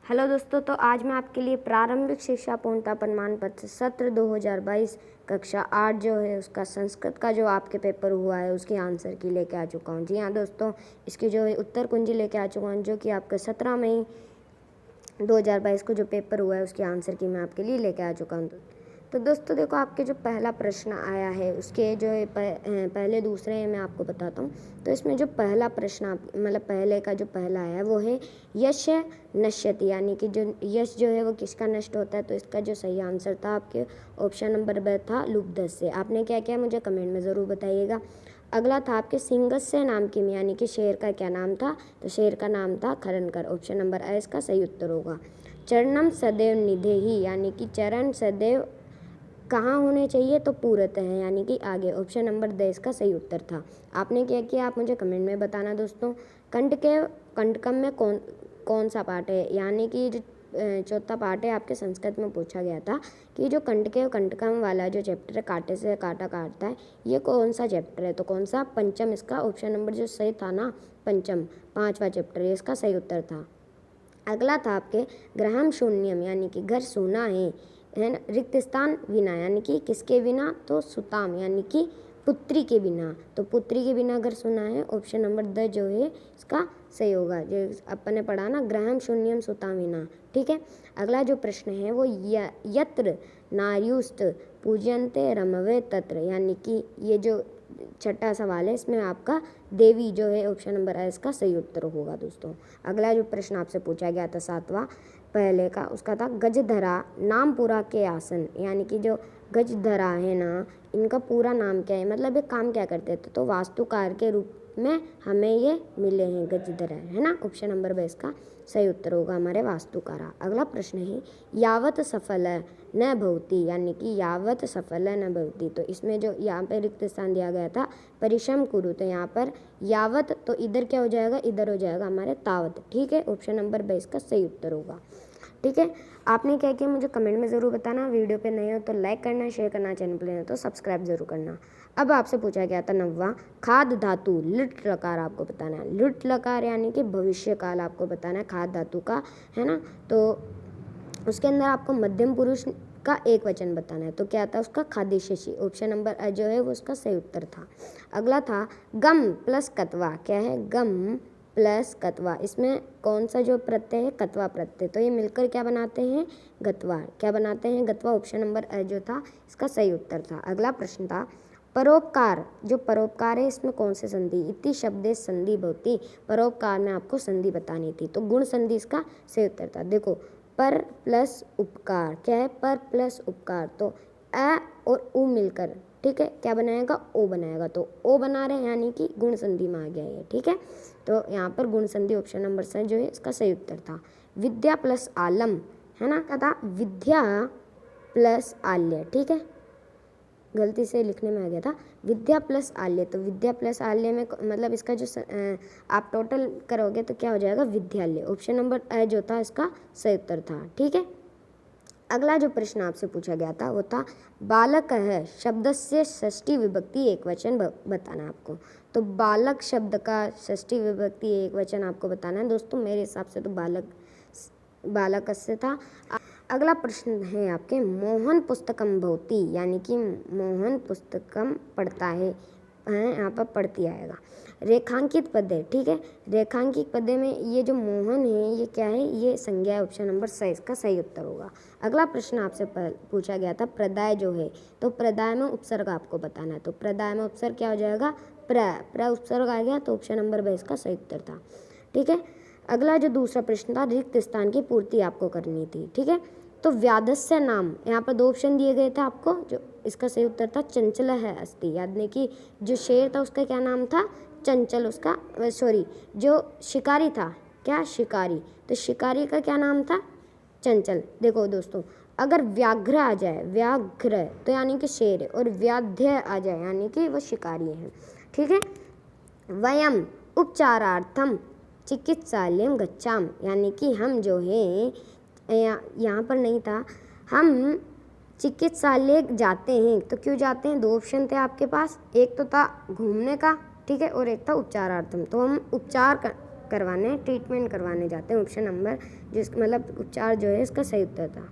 Hello दोस्तों, तो आज मैं आपके लिए प्रारंभिक शिक्षा पूर्णता प्रमाण पत्र सत्र 2022 कक्षा 8 जो है उसका संस्कृत का जो आपके पेपर हुआ है उसकी आंसर की लेके आ चुका हूँ। जी हाँ दोस्तों, इसकी जो है उत्तर कुंजी लेके आ चुका हूँ, जो कि आपके 17 मई 2022 को जो पेपर हुआ है उसकी आंसर की मैं आपके लिए लेके आ चुका हूँ। तो दोस्तों देखो, आपके जो पहला प्रश्न आया है उसके जो है पहले दूसरे मैं आपको बताता हूँ। तो इसमें जो पहला प्रश्न मतलब पहले का जो पहला आया है वो है यश नश्यति, यानी कि जो यश जो है वो किसका नष्ट होता है। तो इसका जो सही आंसर था आपके ऑप्शन नंबर ब था लुब्धस्य से। आपने क्या किया मुझे कमेंट में ज़रूर बताइएगा। अगला था आपके सिंगस्य नाम की, यानी कि शेर का क्या नाम था। तो शेर का नाम था खरनकर। ऑप्शन नंबर ए इसका सही उत्तर होगा। चरणम सदैव निधे ही, यानी कि चरण सदैव कहाँ होने चाहिए। तो पूरत है, यानी कि आगे। ऑप्शन नंबर द इसका सही उत्तर था। आपने क्या किया आप मुझे कमेंट में बताना दोस्तों। कंटकम में कौन सा पाठ है, यानी कि जो चौथा पाठ है आपके संस्कृत में पूछा गया था कि जो कंटकम वाला जो चैप्टर है, कांटे से काटा काटता है, ये कौन सा चैप्टर है। तो कौन सा, पंचम इसका ऑप्शन नंबर जो सही था ना, पंचम 5वां चैप्टर है, इसका सही उत्तर था। अगला था आपके ग्रहम शून्यम, यानी कि घर सूना है ना। रिक्त स्थान विना, यानी कि किसके बिना। तो सुताम, यानी कि पुत्री के बिना। तो पुत्री के बिना घर सुना है। ऑप्शन नंबर द जो है इसका सही होगा, जो अपन ने पढ़ा ना, ग्रहम शून्यम सुताम विना। ठीक है। अगला जो प्रश्न है वो यत्र नार्युस्त पूजयन्ते रमवे तत्र, यानी कि ये जो छठा सवाल है इसमें आपका देवी जो है ऑप्शन नंबर है इसका सही उत्तर होगा दोस्तों। अगला जो प्रश्न आपसे पूछा गया था 7वां पहले का, उसका था गजधरा नामपुरा के आसन, यानी कि जो गजधरा है ना, इनका पूरा नाम क्या है, मतलब ये काम क्या करते थे। तो वास्तुकार के रूप में हमें ये मिले हैं गजधरा, है ना। ऑप्शन नंबर ब इसका सही उत्तर होगा हमारे वास्तुकारा। अगला प्रश्न है यावत सफल न भवती, यानी कि यावत सफल न भवती। तो इसमें जो यहाँ पे रिक्त स्थान दिया गया था परिश्रम कुरु, तो यहाँ पर यावत, तो इधर क्या हो जाएगा, इधर हो जाएगा हमारे तावत। ठीक है। ऑप्शन नंबर 22 का सही उत्तर होगा। ठीक है। आपने क्या किया मुझे कमेंट में ज़रूर बताना। वीडियो पे नए हो तो लाइक करना, शेयर करना, चैनल पे नए हो तो सब्सक्राइब जरूर करना। अब आपसे पूछा गया था 9वां खाद धातु लिट लकार आपको बताना है। लिट लकार यानी कि भविष्य काल आपको बताना है खाद धातु का, है ना। तो उसके अंदर आपको मध्यम पुरुष का एक वचन बताना है। तो क्या था उसका, खादिशेषी। ऑप्शन नंबर जो है वो उसका सही उत्तर था। अगला था गम प्लस कतवा, क्या है, गम प्लस कतवा। इसमें कौन सा जो प्रत्यय है, कतवा प्रत्यय। तो ये मिलकर क्या बनाते हैं, गतवा। क्या बनाते हैं, गतवा। ऑप्शन नंबर जो था इसका सही उत्तर था। अगला प्रश्न था परोपकार, जो परोपकार है इसमें कौन से संधि, इति शब्दे संधि भवती। परोपकार में आपको संधि बतानी थी, तो गुण संधि इसका सही उत्तर था। देखो पर प्लस उपकार, क्या है, पर प्लस उपकार। तो अ और उ मिलकर, ठीक है, क्या बनाएगा, ओ बनाएगा। तो ओ बना रहे हैं, यानी कि गुण संधि में आ गया ये। ठीक है। तो यहाँ पर गुण संधि ऑप्शन नंबर से जो है इसका सही उत्तर था। विद्या प्लस आलम, है ना, क्या था, विद्या प्लस आल्य। ठीक है, गलती से लिखने में आ गया था विद्या प्लस आल्य। तो विद्या प्लस आल्य में मतलब इसका जो आप टोटल करोगे तो क्या हो जाएगा, विद्यालय। ऑप्शन नंबर जो था इसका सही उत्तर था। ठीक है। अगला जो प्रश्न आपसे पूछा गया था वो था बालक है शब्द से षष्ठी विभक्ति एक वचन बताना आपको। तो बालक शब्द का षष्ठी विभक्ति एक वचन आपको बताना है दोस्तों। मेरे हिसाब से तो बालक से था। अगला प्रश्न है आपके मोहन पुस्तकम भवती, यानी कि मोहन पुस्तकम पढ़ता है, यहाँ पर पढ़ती आएगा। रेखांकित पद्य, ठीक है, रेखांकित पद्य में ये जो मोहन है ये क्या है, ये संज्ञा है। ऑप्शन नंबर 6 इसका सही उत्तर होगा। अगला प्रश्न आपसे पूछा गया था प्रदाय जो है, तो प्रदाय में उपसर्ग आपको बताना है। तो प्रदाय में उपसर्ग क्या हो जाएगा, प्र उपसर्ग आ गया। तो ऑप्शन नंबर 22 का सही उत्तर था। ठीक है। अगला जो दूसरा प्रश्न था रिक्त स्थान की पूर्ति आपको करनी थी। ठीक है। तो व्याधस्य नाम, यहाँ पर 2 ऑप्शन दिए गए थे आपको, जो इसका सही उत्तर था चंचल है अस्ति। यानी कि जो शेर था उसका क्या नाम था, चंचल। उसका सॉरी, जो शिकारी था, क्या, शिकारी। तो शिकारी का क्या नाम था, चंचल। देखो दोस्तों, अगर व्याघ्र आ जाए, व्याघ्र तो यानी कि शेर है, और व्याध्य आ जाए यानी कि वो शिकारी है। ठीक है। वयम उपचारार्थम चिकित्सालयम गच्छाम, यानी कि हम जो है यहाँ पर नहीं था, हम चिकित्सालय जाते हैं। तो क्यों जाते हैं, 2 ऑप्शन थे आपके पास, एक तो था घूमने का, ठीक है, और एक था उपचारार्थम। तो हम उपचार करवाने, ट्रीटमेंट करवाने जाते हैं। ऑप्शन नंबर मतलब उपचार जो है इसका सही उत्तर था।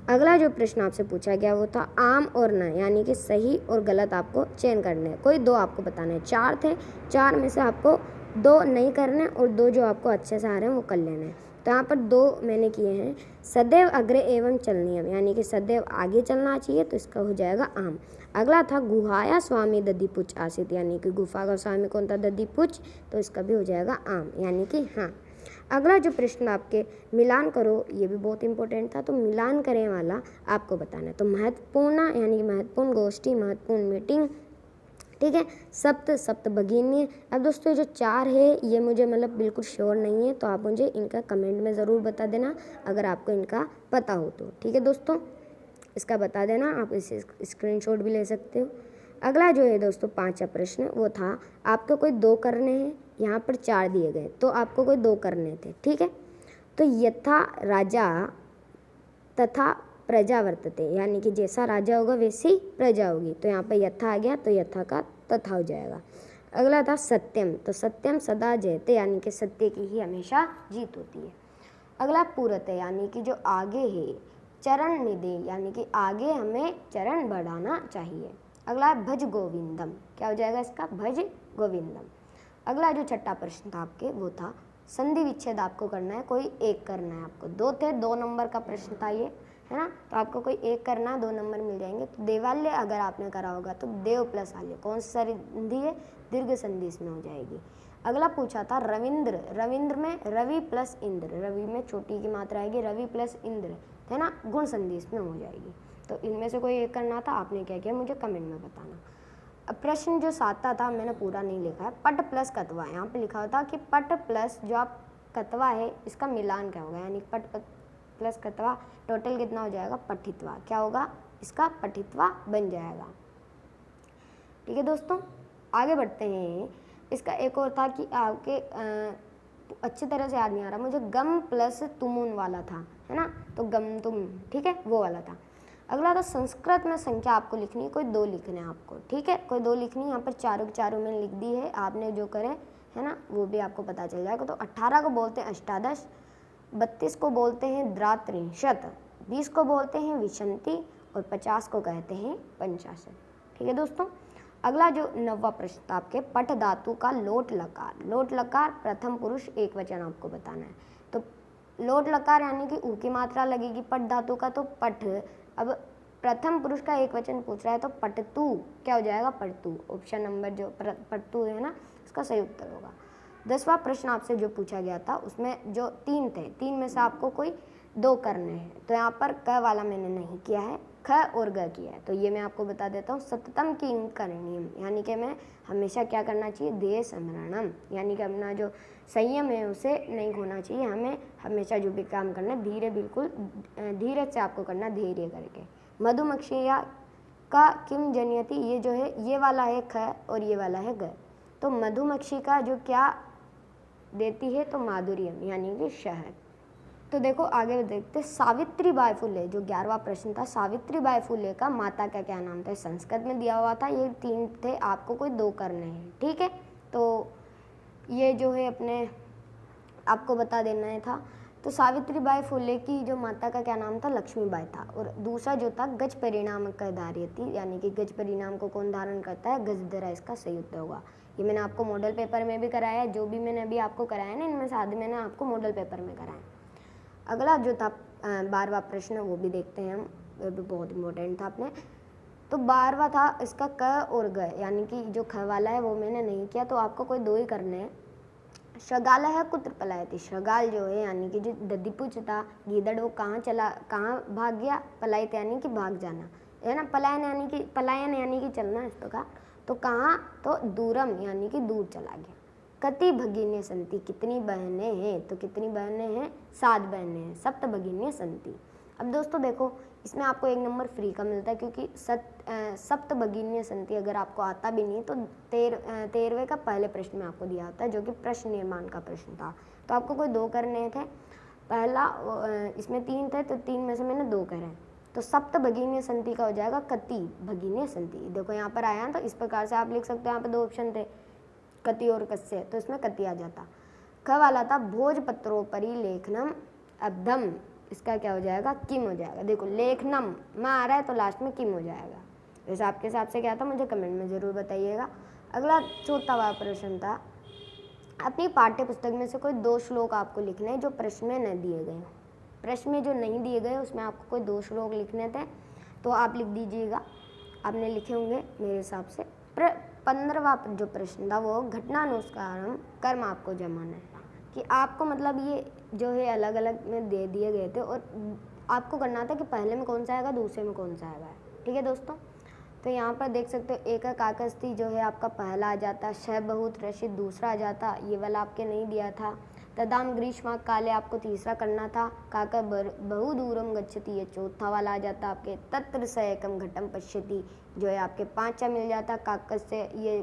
अगला जो प्रश्न आपसे पूछा गया वो था आम और न, यानी कि सही और गलत आपको चयन करने हैं। कोई 2 आपको बताने हैं। 4 थे, 4 में से आपको 2 नहीं करने और 2 जो आपको अच्छे से आ रहे हैं वो कर लेने हैं। तो यहाँ पर 2 मैंने किए हैं। सदैव अग्रे एवं चलनीयम, यानी कि सदैव आगे चलना चाहिए, तो इसका हो जाएगा आम। अगला था गुहाया स्वामी दधिपुच आसित, यानी कि गुफा का स्वामी कौन था? दधिपुच, तो इसका भी हो जाएगा आम, यानी कि हाँ। अगला जो प्रश्न आपके मिलान करो, ये भी बहुत इंपॉर्टेंट था। तो मिलान करें वाला आपको बताना है। तो महत्वपूर्ण, यानी कि महत्वपूर्ण गोष्ठी, महत्वपूर्ण मीटिंग, ठीक है। सप्त भगिनी। अब दोस्तों ये जो 4 है ये मुझे मतलब बिल्कुल श्योर नहीं है, तो आप मुझे इनका कमेंट में ज़रूर बता देना अगर आपको इनका पता हो तो, ठीक है दोस्तों, इसका बता देना। आप इसे स्क्रीनशॉट भी ले सकते हो। अगला जो है दोस्तों 5वां प्रश्न वो था आपको कोई 2 करने हैं। यहाँ पर 4 दिए गए, तो आपको कोई 2 करने थे, ठीक है। तो यथा राजा तथा प्रजा वर्तते, यानी कि जैसा राजा होगा वैसी प्रजा होगी। तो यहाँ पर यथा आ गया, तो यथा का तथा हो जाएगा। अगला था सत्यम, तो सत्यम सदा जयते, यानी कि सत्य की ही हमेशा जीत होती है। अगला पूरते, यानी कि जो आगे है। चरण निधे, यानी कि आगे हमें चरण बढ़ाना चाहिए। अगला भज गोविंदम, क्या हो जाएगा इसका? भज गोविंदम। अगला जो 6वां प्रश्न था आपके वो था संधि विच्छेद आपको करना है, कोई एक करना है आपको। 2 थे, 2 नंबर का प्रश्न था ये, है ना। तो आपको कोई एक करना है, 2 नंबर मिल जाएंगे। तो देवाल्य अगर आपने करा होगा तो देव प्लस आल्य, कौन सी संधि है? दीर्घ संधि इसमें हो जाएगी। अगला पूछा था रविंद्र, रविंद्र में रवि प्लस इंद्र, रवि में छोटी की मात्रा आएगी, रवि प्लस इंद्र, है ना, गुण संधि इसमें हो जाएगी। तो इनमें से कोई एक करना था, आपने क्या किया मुझे कमेंट में बताना। अब प्रश्न जो 7वां था मैंने पूरा नहीं लिखा है। पट प्लस कतवा, यहाँ पे लिखा होता कि पट प्लस जो आप कतवा है इसका मिलान क्या होगा, यानी पट प्लस कतवा टोटल कितना हो जाएगा? पठित्वा, क्या होगा इसका? पठित्वा बन जाएगा, ठीक है दोस्तों। आगे बढ़ते हैं। इसका एक और था कि आपके अच्छी तरह से याद नहीं आ रहा मुझे, गम प्लस तुमुन वाला था, है ना, तो गम तुम, ठीक है, वो वाला था। अगला था संस्कृत में संख्या आपको लिखनी है, कोई 2 लिखने हैं आपको, ठीक है, कोई 2 लिखनी है। यहाँ पर चारों के चारों मैंने लिख दी है, आपने जो करे है ना वो भी आपको पता चल जाएगा। तो 18 को बोलते हैं अष्टादश, 32 को बोलते हैं द्रात्रिंशत, 20 को बोलते हैं विशंति और 50 को कहते हैं पंचाशत, ठीक है दोस्तों। अगला जो 9वां प्रश्न था आपके पट धातु का लोट लकार, लोट लकार प्रथम पुरुष एक वचन आपको बताना है। तो लोट लकार यानी कि ऊ की मात्रा लगेगी पट धातु का, तो पट। अब प्रथम पुरुष का एक वचन पूछ रहा है तो पटतु, क्या हो जाएगा? पटतु। ऑप्शन नंबर जो पटतु है ना इसका सही उत्तर होगा। 10वां प्रश्न आपसे जो पूछा गया था उसमें जो 3 थे, 3 में से आपको कोई 2 करने हैं। तो यहाँ पर क वाला मैंने नहीं किया है, ख और ग किया है। तो ये मैं आपको बता देता हूँ। सततम की करणीयम, यानी कि मैं हमेशा क्या करना चाहिए? ध्येय स्मरणम, यानी कि अपना जो संयम है उसे नहीं खोना चाहिए। हमें हमेशा जो भी काम करना है धीरे, बिल्कुल धीरे से आपको करना, धैर्य करके। मधुमक्षिया का किम जनयति, ये जो है ये वाला है ख और ये वाला है ग। तो मधुमक्षी का जो क्या देती है? तो माधुर्यम, यानी कि शहद। तो देखो आगे देखते सावित्री बाई फुले, जो 11वां प्रश्न था, सावित्री बाई फुले का माता का क्या नाम था? संस्कृत में दिया हुआ था। ये 3 थे, आपको कोई 2 करने हैं, ठीक है। तो ये जो है अपने आपको बता देना है था। तो सावित्री बाई फुले की जो माता का क्या नाम था? लक्ष्मीबाई था। और दूसरा जो था गज परिणाम का धार्यति, यानी कि गज परिणाम को कौन धारण करता है? गजधरा, इसका सही उत्तर होगा। ये मैंने आपको मॉडल पेपर में भी कराया है, जो भी मैंने अभी आपको कराया ना इनमें से आधे मैंने आपको मॉडल पेपर में कराया। अगला जो था 12वां प्रश्न वो भी देखते हैं हम, वो भी बहुत इंपॉर्टेंट था अपने। तो 12वां था इसका क और ग, यानी कि जो ख वाला है वो मैंने नहीं किया, तो आपको कोई 2 ही करने हैं। शगाल है कुत्र पलायती, शगाल जो है यानी कि जो दधिपुच था गीदड़, वो कहाँ भाग गया? पलायत यानी कि भाग जाना, है ना। पलायन यानी कि चलना इस प्रकार। तो कहाँ? तो दूरम यानी कि दूर चला गया। कति भगिन्य संति, कितनी बहनें हैं? तो कितनी बहनें हैं? 7 बहनें हैं। सप्त भगिन्य संति। अब दोस्तों देखो इसमें आपको 1 नंबर फ्री का मिलता है, क्योंकि सप्त भगिन्य संति अगर आपको आता भी नहीं तो 13वें का पहले प्रश्न में आपको दिया होता है, जो कि प्रश्न निर्माण का प्रश्न था। तो आपको कोई 2 करने थे। पहला इसमें 3 थे, तो 3 में से मैंने 2 करे। तो सप्त भगिन्य संति का हो जाएगा कति भगिन्य संति। देखो यहाँ पर आया, तो इस प्रकार से आप लिख सकते हो। यहाँ पर 2 ऑप्शन थे, कति और कस्य, तो इसमें कति आ जाता। ख वाला था भोजपत्रोपरि लेखनम अब्धम, इसका क्या हो जाएगा, किम हो जाएगा। देखो लेखनम में आ रहा है तो लास्ट में किम हो जाएगा। वैसे आपके हिसाब से क्या था मुझे कमेंट में ज़रूर बताइएगा। अगला चौथा वाला प्रश्न था, अपनी पाठ्य पुस्तक में से कोई 2 श्लोक आपको लिखने हैं जो प्रश्न में न दिए गए। प्रश्न में जो नहीं दिए गए उसमें आपको कोई 2 श्लोक लिखने थे, तो आप लिख दीजिएगा। आपने लिखे होंगे मेरे हिसाब से। 15वां जो प्रश्न था वो घटनानुसारम कर्म आपको जमाना है, कि आपको मतलब ये जो है अलग अलग में दे दिए गए थे और आपको करना था कि पहले में कौन सा आएगा, दूसरे में कौन सा आएगा। ठीक है दोस्तों, तो यहाँ पर देख सकते हो एक कागज थी जो है आपका पहला आ जाता, श बहुत रशिद दूसरा आ जाता, ये वाला आपके नहीं दिया था। तदाम ग्रीष्मा काले आपको तीसरा करना था। काका बहु दूरम गच्छति ये चौथा वाला आ जाता आपके। तत्र स एकम घटम पश्यति जो है आपके 5 मिल जाता। काकज से ये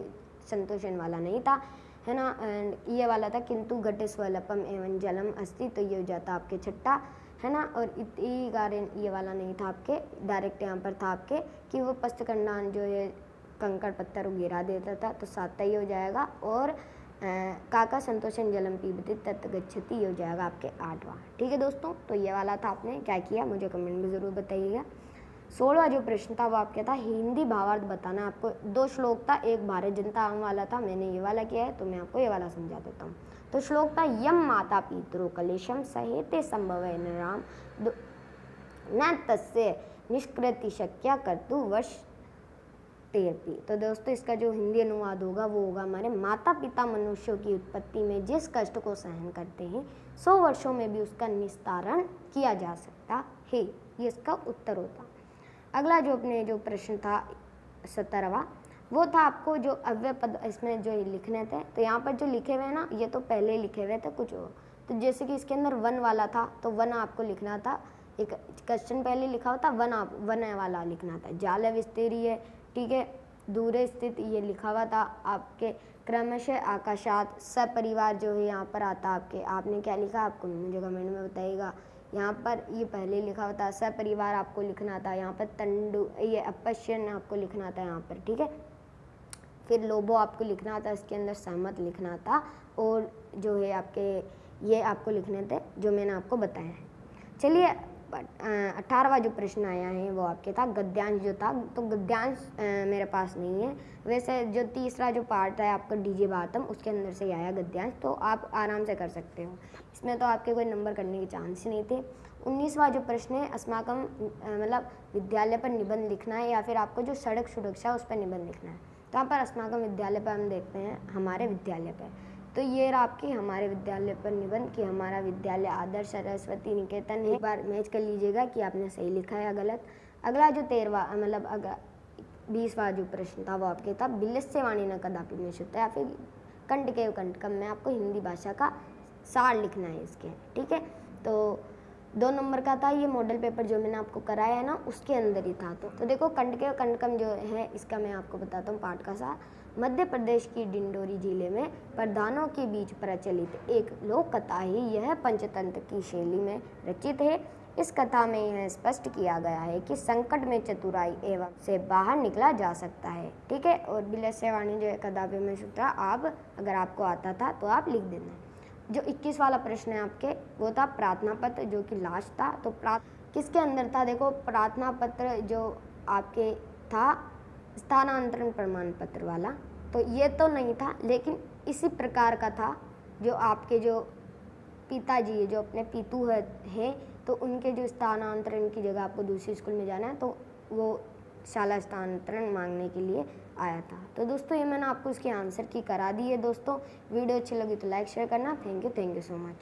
संतोषन वाला नहीं था, है ना। एंड ये वाला था किंतु घटे स्वल्पम एवं जलम अस्ति, तो ये हो जाता आपके 6, है ना। और इति कारण ये वाला नहीं था आपके, डायरेक्ट यहाँ पर था आपके कि वो पस्तकंडान जो है कंकड़ पत्थर गिरा देता था, तो 7 ही हो जाएगा। और काका संतोषन जलम पीबती तत् गच्छति हो जाएगा आपके 8वां। ठीक है दोस्तों, तो ये वाला था, आपने क्या किया मुझे कमेंट में ज़रूर बताइएगा। 16वां जो प्रश्न था वो आपका था हिंदी भावार्थ बताना। आपको 2 श्लोक था, एक भारत जनता आम वाला था, मैंने ये वाला किया है तो मैं आपको ये वाला समझा देता हूँ। तो श्लोक था यम माता पितरो कलेशम सहेते संभव नराम न तस्य निष्कृति शक्या कर्तु वर्ष तेरपी। तो दोस्तों इसका जो हिंदी अनुवाद होगा वो होगा हमारे माता पिता मनुष्यों की उत्पत्ति में जिस कष्ट को सहन करते हैं 100 वर्षों में भी उसका निस्तारण किया जा सकता है, ये इसका उत्तर होता। अगला जो अपने जो प्रश्न था 17वां वो था आपको जो अव्यय पद इसमें जो लिखने थे, तो यहाँ पर जो लिखे हुए हैं ना ये तो पहले ही लिखे हुए थे कुछ और। तो जैसे कि इसके अंदर वन वाला था तो वन आपको लिखना था, एक क्वेश्चन पहले लिखा होता वन वाला लिखना था। जाल विस्तीरी है, ठीक है, दूरे स्थित ये लिखा हुआ था आपके। क्रमशः आकाशात सपरिवार जो है यहाँ पर आता आपके, आपने क्या लिखा आपको मुझे कमेंट में बताइएगा। यहाँ पर ये पहले लिखा हुआ था सपरिवार आपको लिखना था, यहाँ पर तंडु ये अपश्यन आपको लिखना था यहाँ पर, ठीक है। फिर लोबो आपको लिखना था, इसके अंदर सहमत लिखना था, और जो है आपके ये आपको लिखने थे जो मैंने आपको बताया है। चलिए 18वां जो प्रश्न आया है वो आपके था गद्यांश जो था, तो गद्यांश मेरे पास नहीं है। वैसे जो तीसरा जो पार्ट है आपका डीजे बातम उसके अंदर से आया गद्यांश, तो आप आराम से कर सकते हो, इसमें तो आपके कोई नंबर करने के चांस ही नहीं थे। 19वां जो प्रश्न है अस्माकम मतलब विद्यालय पर निबंध लिखना है या फिर आपको जो सड़क सुरक्षा उस पर निबंध लिखना है। तो यहाँ पर अस्माकम विद्यालय पर हम देखते हैं हमारे विद्यालय पर, तो ये रहा आपकी हमारे विद्यालय पर निबंध कि हमारा विद्यालय आदर्श सरस्वती निकेतन है। एक बार मैच कर लीजिएगा कि आपने सही लिखा है या गलत। अगला जो 13वां मतलब 20वां जो प्रश्न था वो आपके था बिल्लस्य वाणी न कदापि में शुद्ध, या फिर कंठ के कंठकम में आपको हिंदी भाषा का सार लिखना है इसके, ठीक है। तो 2 नंबर का था ये मॉडल पेपर जो मैंने आपको कराया है ना उसके अंदर ही था। तो देखो कंठ के कंठकम जो है इसका मैं आपको बताता हूँ पाठ का सार। मध्य प्रदेश की डिंडोरी जिले में प्रधानों के बीच प्रचलित एक लोक कथा ही यह पंचतंत्र की शैली में रचित है। इस कथा में यह स्पष्ट किया गया है कि संकट में चतुराई एवं से बाहर निकला जा सकता है, ठीक है। और बिल्लस्य वाणी जो कदापि में शुद्ध आप अगर आपको आता था तो आप लिख देना। जो 21 वाला प्रश्न है आपके वो था प्रार्थना पत्र जो कि लास्ट था। तो किसके अंदर था, देखो प्रार्थना पत्र जो आपके था स्थानांतरण प्रमाण पत्र वाला, तो ये तो नहीं था लेकिन इसी प्रकार का था जो आपके जो पिताजी है जो अपने पितू है तो उनके जो स्थानांतरण की जगह आपको दूसरी स्कूल में जाना है तो वो शाला स्थानांतरण मांगने के लिए आया था। तो दोस्तों ये मैंने आपको इसके आंसर की करा दी है। दोस्तों वीडियो अच्छी लगी तो लाइक शेयर करना। Thank you so much.